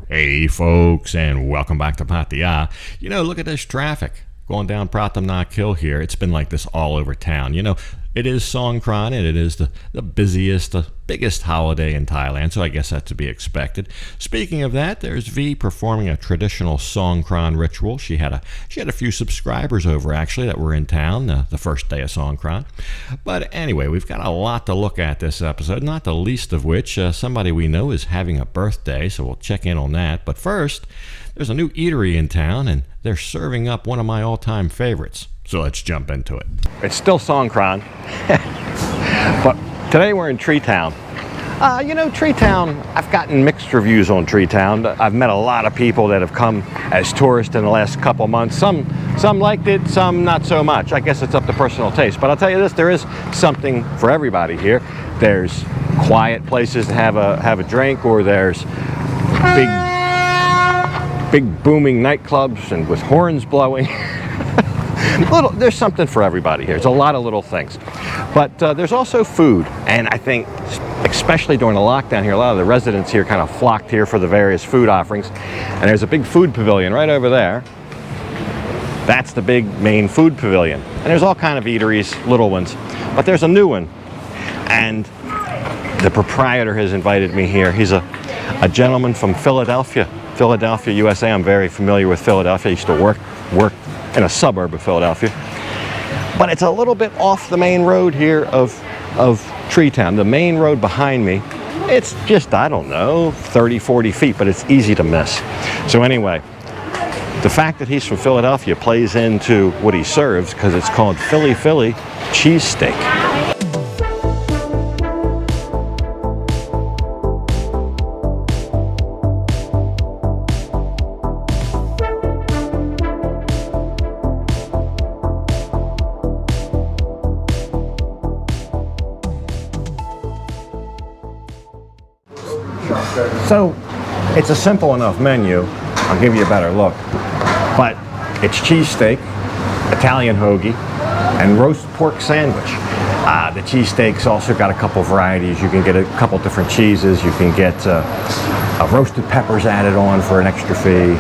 Hey folks, and welcome back to Pattaya. You know, look at this traffic going down Pratam Nak Hill here. It's been like this all over town. You know, it is Songkran, and it is the busiest, the biggest holiday in Thailand, so I guess that's to be expected. Speaking of that, there's V performing a traditional Songkran ritual. She had a few subscribers over, actually, that were in town the first day of Songkran. But anyway, we've got a lot to look at this episode, not the least of which somebody we know is having a birthday, so we'll check in on that. But first, there's a new eatery in town, and they're serving up one of my all-time favorites. So let's jump into it. It's still Songkran, but today we're in Tree Town. You know, Tree Town, I've gotten mixed reviews on Tree Town. I've met a lot of people that have come as tourists in the last couple months. Some liked it, some not so much. I guess it's up to personal taste. But I'll tell you this, there is something for everybody here. There's quiet places to have a drink, or there's big booming nightclubs and with horns blowing. There's something for everybody here. There's a lot of little things. But there's also food. And I think, especially during the lockdown here, a lot of the residents here kind of flocked here for the various food offerings. And there's a big food pavilion right over there. That's the big main food pavilion. And there's all kind of eateries, little ones. But there's a new one. And the proprietor has invited me here. He's a gentleman from Philadelphia, USA. I'm very familiar with Philadelphia. I used to work in a suburb of Philadelphia. But it's a little bit off the main road here of Tree Town. The main road behind me, it's just, I don't know, 30, 40 feet, but it's easy to miss. So anyway, the fact that he's from Philadelphia plays into what he serves, because it's called Philly Cheesesteak. So, it's a simple enough menu. I'll give you a better look. But it's cheesesteak, Italian hoagie, and roast pork sandwich. The cheesesteak's also got a couple varieties. You can get a couple different cheeses. You can get roasted peppers added on for an extra fee.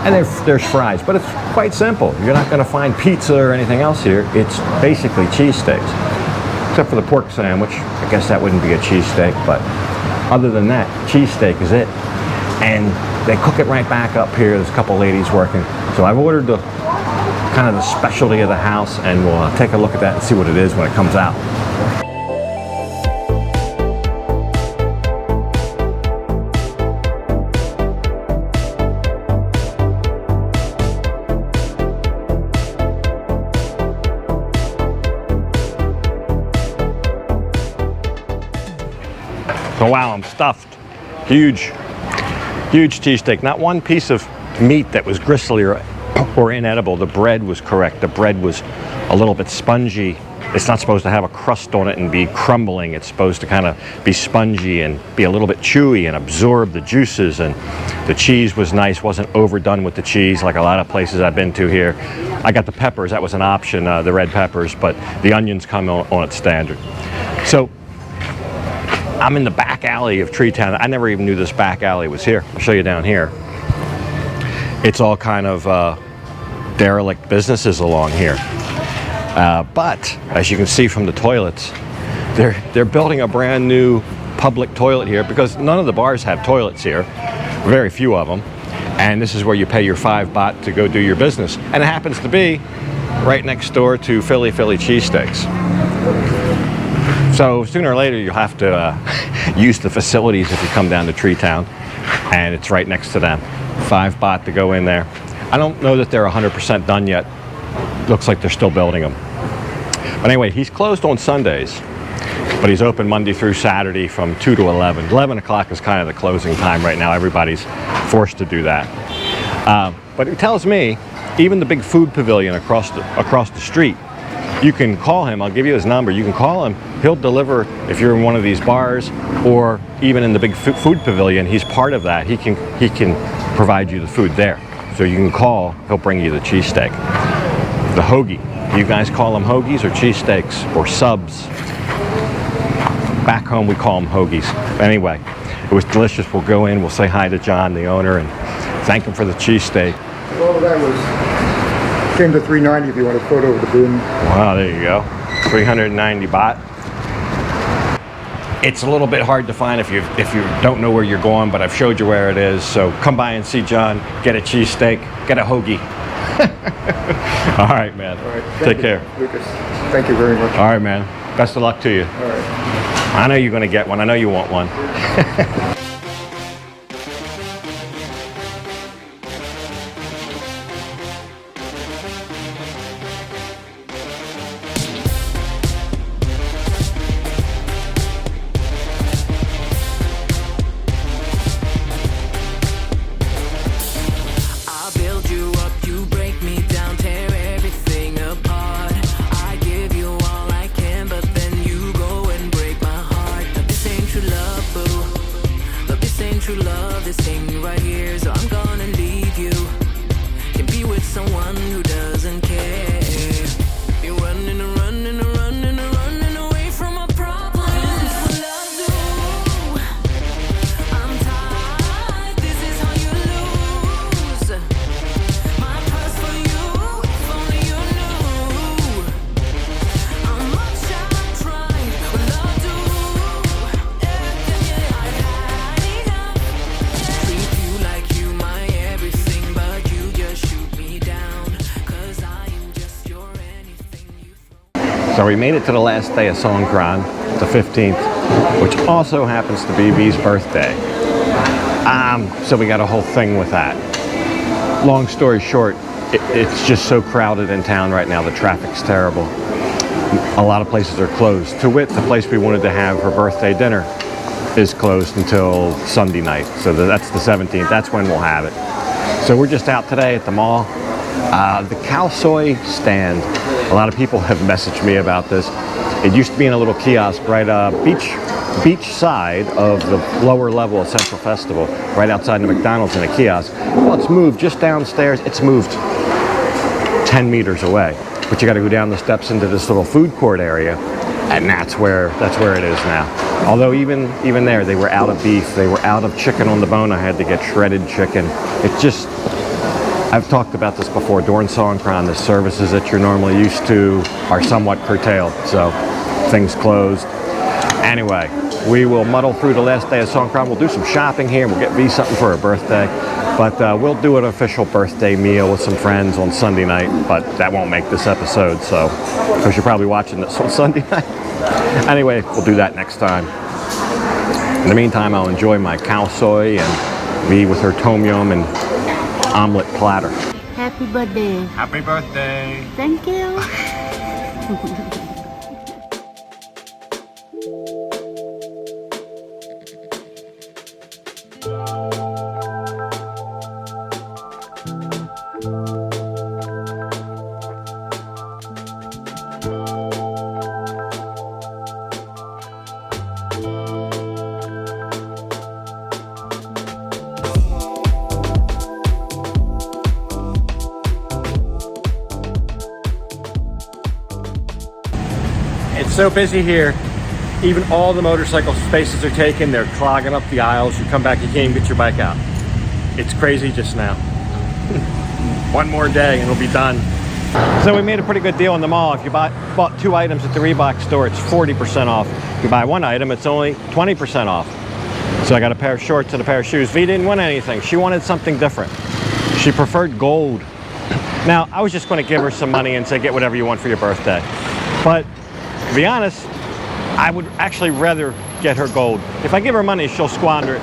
And there's fries, but it's quite simple. You're not going to find pizza or anything else here. It's basically cheesesteaks, except for the pork sandwich. I guess that wouldn't be a cheesesteak, but other than that, cheesesteak is it. And they cook it right back up here. There's a couple ladies working. So I've ordered the kind of the specialty of the house, and we'll take a look at that and see what it is when it comes out. So wow, I'm stuffed. Huge cheesesteak. Not one piece of meat that was gristly or inedible. The bread was correct. The bread was a little bit spongy. It's not supposed to have a crust on it and be crumbling. It's supposed to kind of be spongy and be a little bit chewy and absorb the juices. And the cheese was nice, wasn't overdone with the cheese like a lot of places I've been to here. I got the peppers, that was an option, the red peppers, but the onions come on its standard. So I'm in the back alley of Tree Town. I never even knew this back alley was here. I'll show you down here. It's all kind of derelict businesses along here. But as you can see from the toilets, they're building a brand new public toilet here because none of the bars have toilets here, very few of them. And this is where you pay your 5 baht to go do your business. And it happens to be right next door to Philly Cheesesteaks. So sooner or later you'll have to use the facilities if you come down to Tree Town, and it's right next to them. 5 baht to go in there. I don't know that they're 100% done yet. Looks like they're still building them. But anyway, he's closed on Sundays, but he's open Monday through Saturday from 2 to 11. 11 o'clock is kind of the closing time right now. Everybody's forced to do that. But it tells me, even the big food pavilion across the street, you can call him. I'll give you his number. You can call him. He'll deliver if you're in one of these bars, or even in the big food pavilion. He's part of that. He can provide you the food there. So you can call. He'll bring you the cheesesteak, the hoagie. You guys call them hoagies or cheesesteaks or subs? Back home we call them hoagies. Anyway, it was delicious. We'll go in. We'll say hi to John, the owner, and thank him for the cheesesteak. All of that came to $3.90 if you want a photo of the bin. Wow, there you go. 390 baht. It's a little bit hard to find if you don't know where you're going, but I've showed you where it is. So come by and see John, get a cheesesteak, get a hoagie. All right, man. All right. Take care. Lucas, thank you very much. All right, man. Best of luck to you. All right. I know you're going to get one. I know you want one. So we made it to the last day of Songkran, the 15th, which also happens to be V's birthday. So we got a whole thing with that. Long story short, it's just so crowded in town right now. The traffic's terrible. A lot of places are closed. To wit, the place we wanted to have her birthday dinner is closed until Sunday night. So that's the 17th. That's when we'll have it. So we're just out today at the mall. The Khao Soi stand. A lot of people have messaged me about this. It used to be in a little kiosk right beach side of the lower level of Central Festival, right outside the McDonald's in a kiosk. Well, it's moved just downstairs. It's moved 10 meters away. But you got to go down the steps into this little food court area, and that's where it is now. Although even there, they were out of beef. They were out of chicken on the bone. I had to get shredded chicken. It's just, I've talked about this before. During Songkran, the services that you're normally used to are somewhat curtailed, so things closed. Anyway, we will muddle through the last day of Songkran. We'll do some shopping here. We'll get V something for her birthday. But we'll do an official birthday meal with some friends on Sunday night. But that won't make this episode, so because you're probably watching this on Sunday night. Anyway, we'll do that next time. In the meantime, I'll enjoy my Khao Soi and V with her tom yum and omelet platter. Happy birthday. Happy birthday. Thank you. It's so busy here. Even all the motorcycle spaces are taken. They're clogging up the aisles. You come back, you can't even get your bike out. It's crazy just now. One more day and it'll be done. So we made a pretty good deal in the mall. If you bought 2 items at the Reebok store, it's 40% off. If you buy 1 item, it's only 20% off. So I got a pair of shorts and a pair of shoes. V didn't want anything. She wanted something different. She preferred gold. Now, I was just going to give her some money and say, get whatever you want for your birthday. But to be honest, I would actually rather get her gold. If I give her money, she'll squander it.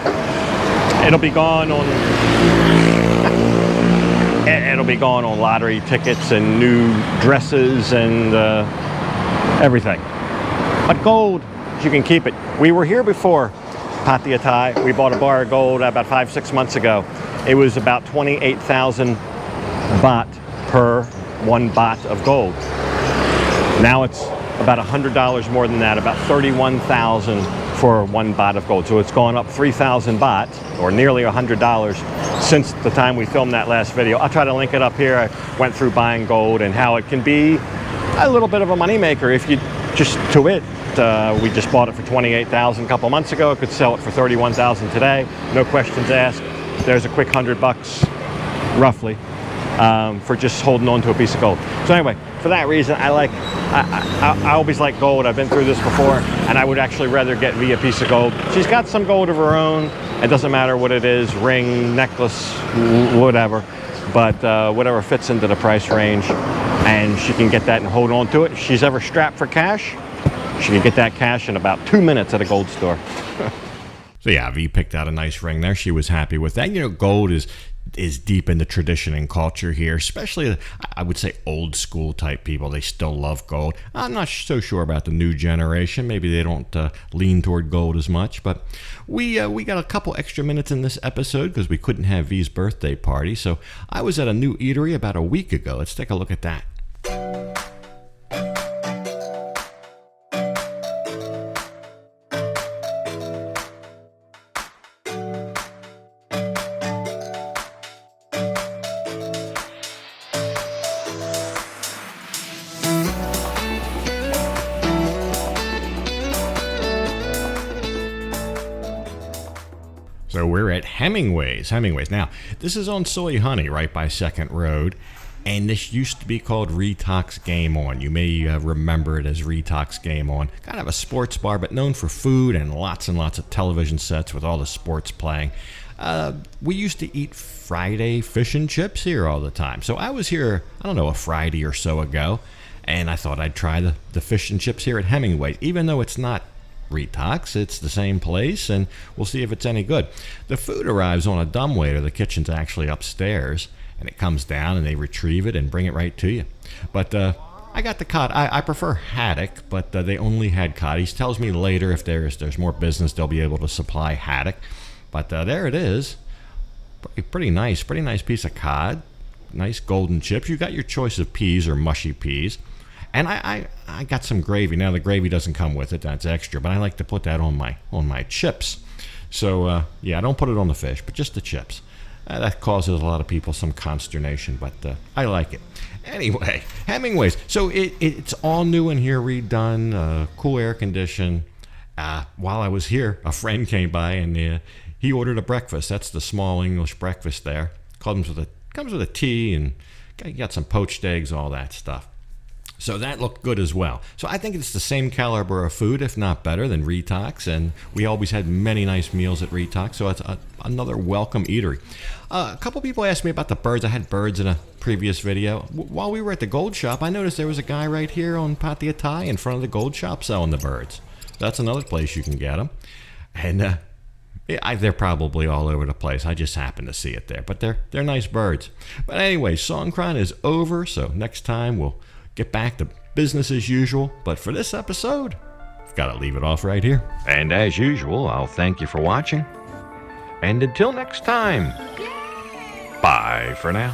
It'll be gone on lottery tickets and new dresses and everything. But gold, you can keep it. We were here before Pattaya Thai. We bought a bar of gold about 5-6 months ago. It was about 28,000 baht per 1 baht of gold. Now it's about $100 more than that, about 31,000 for 1 baht of gold. So it's gone up 3,000 baht, or nearly $100 since the time we filmed that last video. I'll try to link it up here. I went through buying gold and how it can be a little bit of a moneymaker if you just to it. We just bought it for 28,000 a couple months ago. Could sell it for 31,000 today. No questions asked. There's a quick $100 roughly for just holding on to a piece of gold. So anyway, for that reason, I always like gold. I've been through this before, and I would actually rather get V a piece of gold. She's got some gold of her own. It doesn't matter what it is, ring, necklace, whatever, but whatever fits into the price range, and she can get that and hold on to it. If she's ever strapped for cash, she can get that cash in about 2 minutes at a gold store. So yeah, V picked out a nice ring there. She was happy with that. You know, gold is deep in the tradition and culture here, especially, I would say, old school type people. They still love gold. I'm not so sure about the new generation. Maybe they don't lean toward gold as much, but we got a couple extra minutes in this episode because we couldn't have V's birthday party. So I was at a new eatery about a week ago. Let's take a look at that. So we're at Hemingways. Now, this is on Soi Honey, right by Second Road, and this used to be called Retox Game On. You may remember it as Retox Game On. Kind of a sports bar, but known for food and lots of television sets with all the sports playing. We used to eat Friday fish and chips here all the time. So I was here, I don't know, a Friday or so ago, and I thought I'd try the fish and chips here at Hemingways, even though it's not Retox, it's the same place, and we'll see if it's any good. The food arrives on a dumbwaiter. The kitchen's actually upstairs, and it comes down and they retrieve it and bring it right to you. But I got the cod. I prefer haddock, but they only had cod. He tells me later if there's more business, they'll be able to supply haddock. But there it is. Pretty nice piece of cod. Nice golden chips. You got your choice of peas or mushy peas. And I got some gravy. Now the gravy doesn't come with it; that's extra. But I like to put that on my chips. So yeah, I don't put it on the fish, but just the chips. That causes a lot of people some consternation, but I like it. Anyway, Hemingways. So it's all new in here, redone, cool air condition. While I was here, a friend came by and he ordered a breakfast. That's the small English breakfast there. Comes with a tea and got some poached eggs, all that stuff. So that looked good as well. So I think it's the same caliber of food, if not better, than Retox. And we always had many nice meals at Retox. So it's another welcome eatery. A couple people asked me about the birds. I had birds in a previous video. While we were at the gold shop, I noticed there was a guy right here on Pattaya Thai in front of the gold shop selling the birds. That's another place you can get them. And they're probably all over the place. I just happened to see it there. But they're nice birds. But anyway, Songkran is over. So next time we'll get back to business as usual, but for this episode, I've got to leave it off right here. And as usual, I'll thank you for watching. And until next time, bye for now.